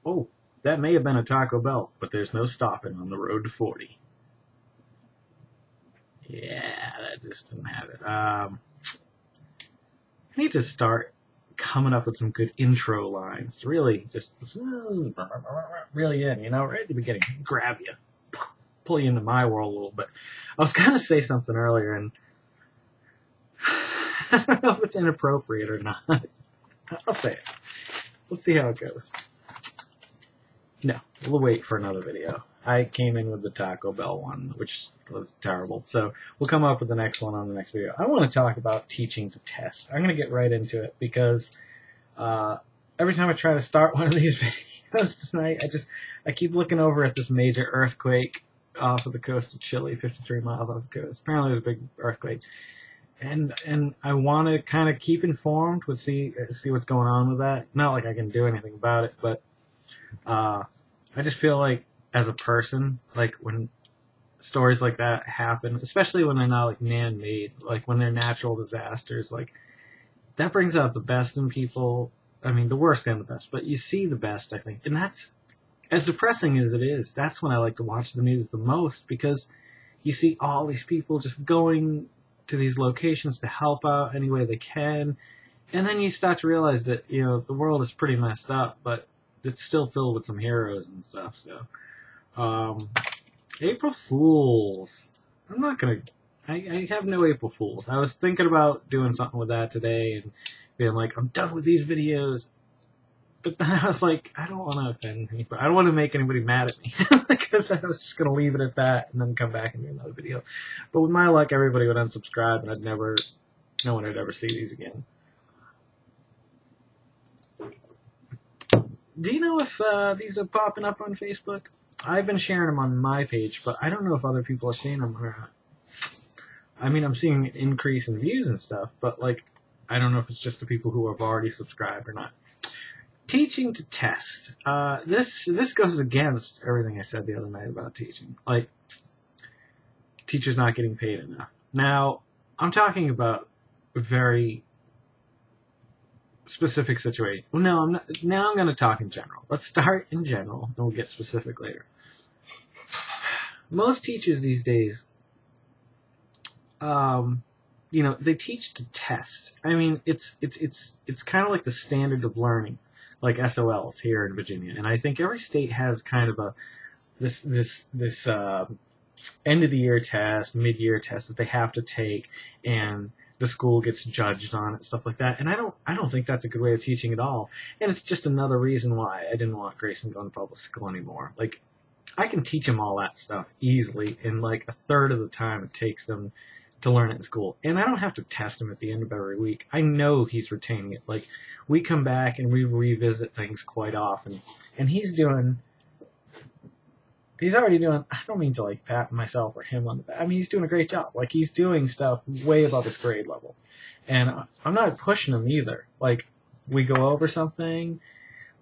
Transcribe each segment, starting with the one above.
Oh, that may have been a Taco Bell, but there's no stopping on the road to 40. Yeah, that just didn't have it. I need to start coming up with some good intro lines to really just really in, right at the beginning, grab you, pull you into my world a little bit. I was going to say something earlier, and I don't know if it's inappropriate or not. I'll say it. Let's see how it goes. No, we'll wait for another video. I came in with the Taco Bell one, which was terrible. So we'll come up with the next one on the next video. I want to talk about teaching to test. I'm going to get right into it because every time I try to start one of these videos tonight, I keep looking over at this major earthquake off of the coast of Chile, 53 miles off the coast. Apparently it was a big earthquake. And I want to kind of keep informed with see what's going on with that. Not like I can do anything about it, but I just feel like as a person, like when stories like that happen, especially when they're not like man-made, like when they're natural disasters, like that brings out the best in people. I mean, the worst and the best, but you see the best, I think. And that's, as depressing as it is, that's when I like to watch the news the most, because you see all these people just going to these locations to help out any way they can. And then you start to realize that, the world is pretty messed up, but it's still filled with some heroes and stuff. So, April Fools. I'm not going to, I have no April Fools. I was thinking about doing something with that today and being like, I'm done with these videos. But then I was like, I don't want to offend anybody. I don't want to make anybody mad at me because I was just going to leave it at that and then come back and do another video. But with my luck, everybody would unsubscribe and no one would ever see these again. Do you know if these are popping up on Facebook? I've been sharing them on my page, but I don't know if other people are seeing them or not. I mean, I'm seeing an increase in views and stuff, but I don't know if it's just the people who have already subscribed or not. Teaching to test. This goes against everything I said the other night about teaching. Like, teachers not getting paid enough. Now, I'm talking about a very specific situation. Well, no, I'm not. Now I'm going to talk in general. Let's start in general, and we'll get specific later. Most teachers these days, they teach to test. I mean, it's kind of like the standard of learning, like SOLs here in Virginia, and I think every state has kind of this end of the year test, mid year test that they have to take, and the school gets judged on it, stuff like that. And I don't think that's a good way of teaching at all. And it's just another reason why I didn't want Grayson going to public school anymore. Like, I can teach him all that stuff easily in like a third of the time it takes them to learn it in school. And I don't have to test him at the end of every week. I know he's retaining it. Like, we come back and we revisit things quite often. And he's already doing, I don't mean to like pat myself or him on the back. I mean, he's doing a great job. Like, he's doing stuff way above his grade level. And I'm not pushing him either. Like, we go over something,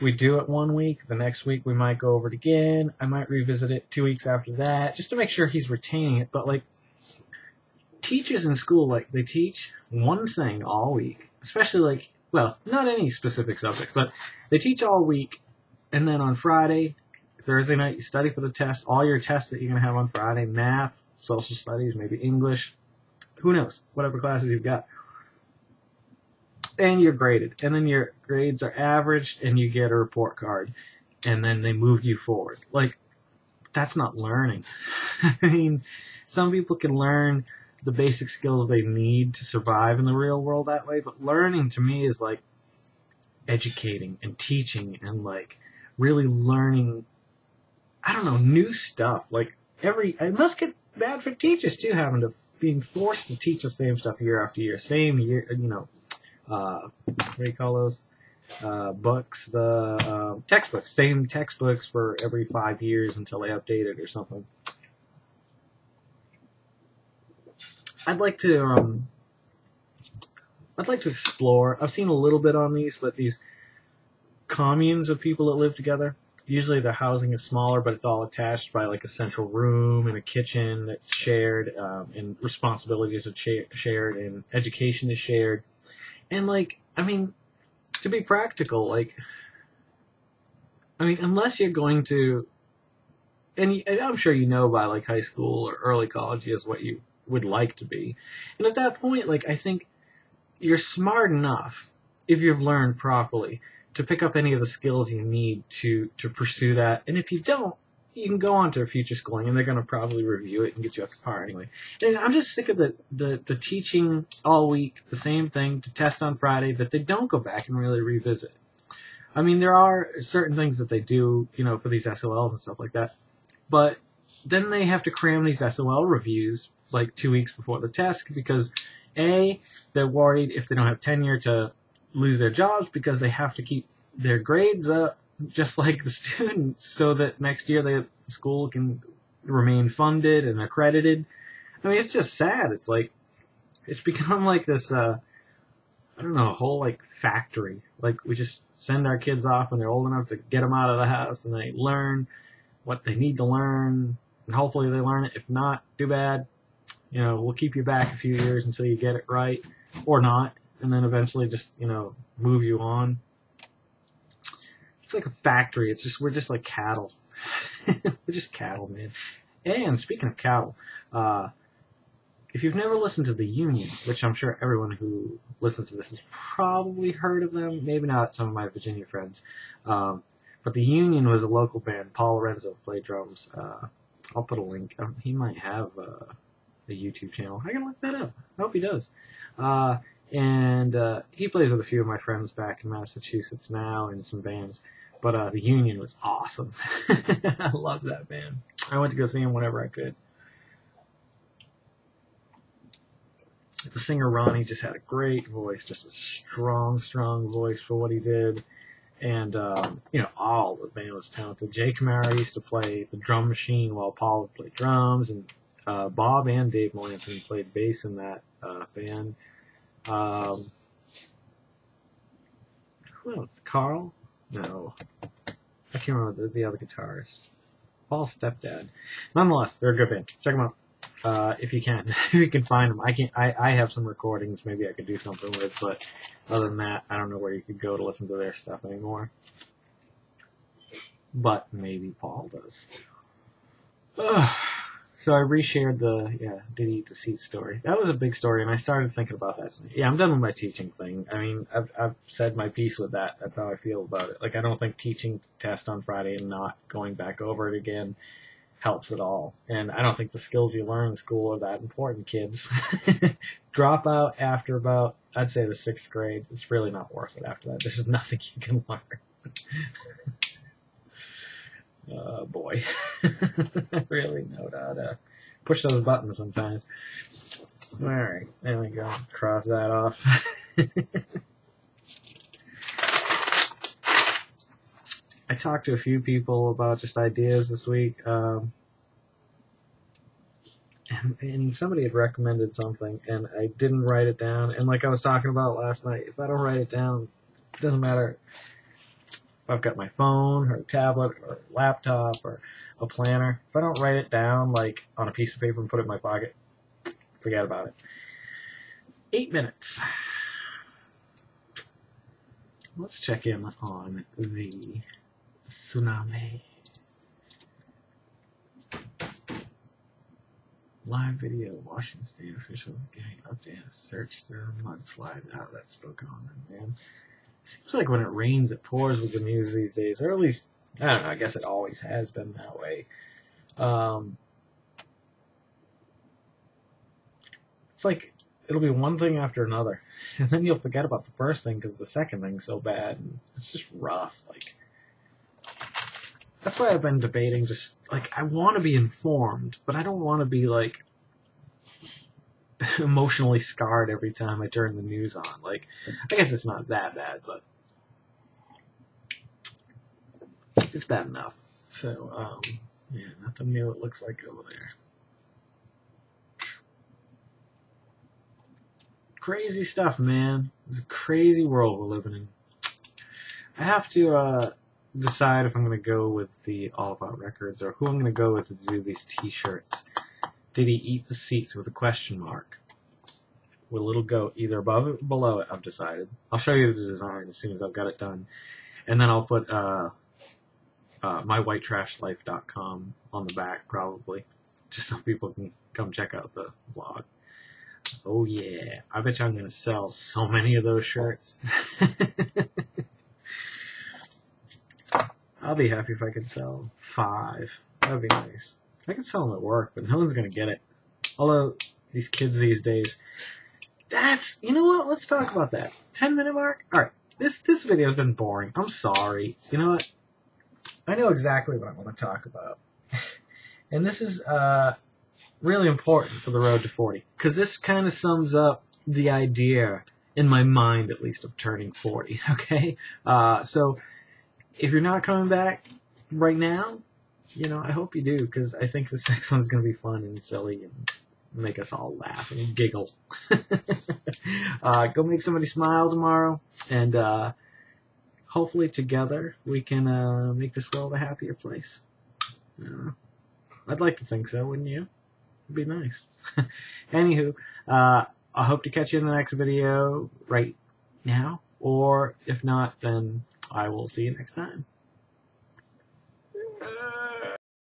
we do it 1 week, the next week we might go over it again. I might revisit it 2 weeks after that, just to make sure he's retaining it. But like, teachers in school, like, they teach one thing all week, especially like, well, not any specific subject, but they teach all week, and then on Friday, Thursday night, you study for the test, all your tests that you're going to have on Friday, math, social studies, maybe English, who knows, whatever classes you've got. And you're graded. And then your grades are averaged, and you get a report card. And then they move you forward. Like, that's not learning. I mean, some people can learn the basic skills they need to survive in the real world that way, but learning to me is like educating and teaching and like really learning, I don't know, new stuff. Like, it must get bad for teachers too, being forced to teach the same stuff year after year, same year, what do you call those? Books, the textbooks, same textbooks for every 5 years until they update it or something. I'd like to explore. I've seen a little bit on these, but these communes of people that live together. Usually the housing is smaller, but it's all attached by like a central room and a kitchen that's shared, and responsibilities are shared, and education is shared. And like, I mean, to be practical, like, I mean, unless you're going to, and I'm sure you know by like high school or early college is what you would like to be. And at that point, like, I think you're smart enough, if you've learned properly, to pick up any of the skills you need to pursue that. And if you don't, you can go on to future schooling, and they're going to probably review it and get you up to par anyway. And I'm just sick of the teaching all week, the same thing, to test on Friday, that they don't go back and really revisit. I mean, there are certain things that they do, you know, for these SOLs and stuff like that, but then they have to cram these SOL reviews like 2 weeks before the test because, A, they're worried if they don't have tenure to lose their jobs because they have to keep their grades up just like the students so that next year the school can remain funded and accredited. I mean, it's just sad. It's like, it's become like this, I don't know, a whole like factory. Like, we just send our kids off when they're old enough to get them out of the house and they learn what they need to learn, and hopefully they learn it. If not, too bad. You know, we'll keep you back a few years until you get it right, or not, and then eventually just, you know, move you on. It's like a factory. It's just, we're just like cattle. We're just cattle, man. And speaking of cattle, if you've never listened to The Union, which I'm sure everyone who listens to this has probably heard of them, maybe not some of my Virginia friends, but The Union was a local band. Paul Lorenzo played drums. I'll put a link. He might have a YouTube channel. I can look that up. I hope he does. And he plays with a few of my friends back in Massachusetts now in some bands. But The Union was awesome. I love that band. I went to go see him whenever I could. The singer Ronnie just had a great voice, just a strong, strong voice for what he did. And, you know, all the band was talented. Jay Camara used to play the drum machine while Paul would play drums. And Bob and Dave Melanson played bass in that band. Who else? Carl? No. I can't remember the other guitarist. Paul's stepdad. Nonetheless, they're a good band. Check them out. If you can. If you can find them. I have some recordings maybe I could do something with, but other than that, I don't know where you could go to listen to their stuff anymore. But maybe Paul does. So I reshared the, did he eat the seat story. That was a big story, and I started thinking about that tonight. Yeah, I'm done with my teaching thing. I mean, I've said my piece with that. That's how I feel about it. Like, I don't think teaching test on Friday and not going back over it again helps at all. And I don't think the skills you learn in school are that important, kids. Drop out after about, I'd say, the 6th grade. It's really not worth it after that. There's nothing you can learn. Oh boy. I really know how to push those buttons sometimes. Alright, there we go. Cross that off. I talked to a few people about just ideas this week, and somebody had recommended something, and I didn't write it down. And like I was talking about last night, if I don't write it down, it doesn't matter if I've got my phone or a tablet or a laptop or a planner. If I don't write it down like on a piece of paper and put it in my pocket, forget about it. 8 minutes. Let's check in on the tsunami. Live video. Washington State officials getting updated. Search the mudslide. Oh, that's still going on, man. Seems like when it rains, it pours with the news these days. Or at least, I don't know, I guess it always has been that way. It's like, it'll be one thing after another. And then you'll forget about the first thing because the second thing's so bad. And it's just rough. Like, that's why I've been debating just, like, I want to be informed, but I don't want to be, like, emotionally scarred every time I turn the news on. Like, I guess it's not that bad, but it's bad enough. So, yeah, nothing new it looks like over there. Crazy stuff, man. It's a crazy world we're living in. I have to decide if I'm going to go with the All About Records or who I'm going to go with to do these t-shirts. Did he eat the seats with a question mark? With a little goat, either above it or below it, I've decided. I'll show you the design as soon as I've got it done. And then I'll put mywhitetrashlife.com on the back, probably, just so people can come check out the vlog. Oh yeah, I bet you I'm gonna sell so many of those shirts. I'll be happy if I could sell 5. That'd be nice. I could sell them at work, but no one's gonna get it. Although these kids these days, you know what? Let's talk about that. 10-minute mark. All right, this video's been boring. I'm sorry. You know what? I know exactly what I want to talk about, and this is really important for the road to 40, because this kind of sums up the idea in my mind, at least, of turning 40. Okay, so if you're not coming back right now, you know, I hope you do, because I think this next one's going to be fun and silly and make us all laugh and giggle. Go make somebody smile tomorrow, and hopefully together we can make this world a happier place. I'd like to think so, wouldn't you? It'd be nice. Anywho, I hope to catch you in the next video right now, or if not, then I will see you next time.